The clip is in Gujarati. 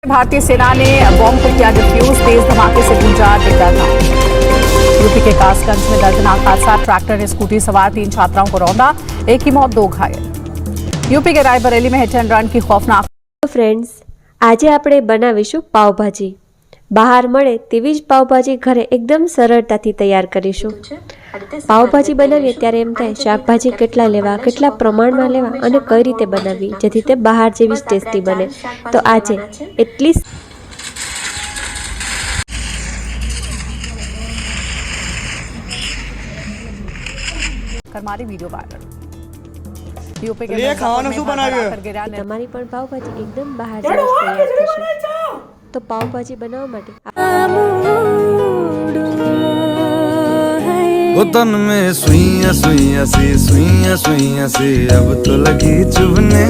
भारतीय सेना ने बॉम्ब को किया डिफ्यूज, तेज धमाके से गूंजा दिग्गज। यूपी के कासगंज में दर्दनाक हादसा, ट्रैक्टर ने स्कूटी सवार 3 छात्राओं को रौंदा, एक की मौत 2 घायल। यूपी के रायबरेली में हिट एंड रन की खौफनाक। फ्रेंड्स, આજે આપણે બનાવીશું પાવભાજી। બહાર મળે તેવી જ પાવભાજી ઘરે એકદમ સરળતાથી તૈયાર કરીશું। પાવભાજી બનાવીએ ત્યારે એમ થાય શાકભાજી કેટલા લેવા, કેટલા પ્રમાણમાં લેવા અને કઈ રીતે બનાવવી જેથી તે બહાર જેવી જ ટેસ્ટી બને। તો આજે એટલી करमारी वीडियो वायरल। यूपी के તમારી પણ પાવભાજી એકદમ બહાર જેવી જ તૈયાર થશે। તો પાવભાજી બનાવવા માટે तन में सुइयां सुइयां सी अब तो लगी चुभने।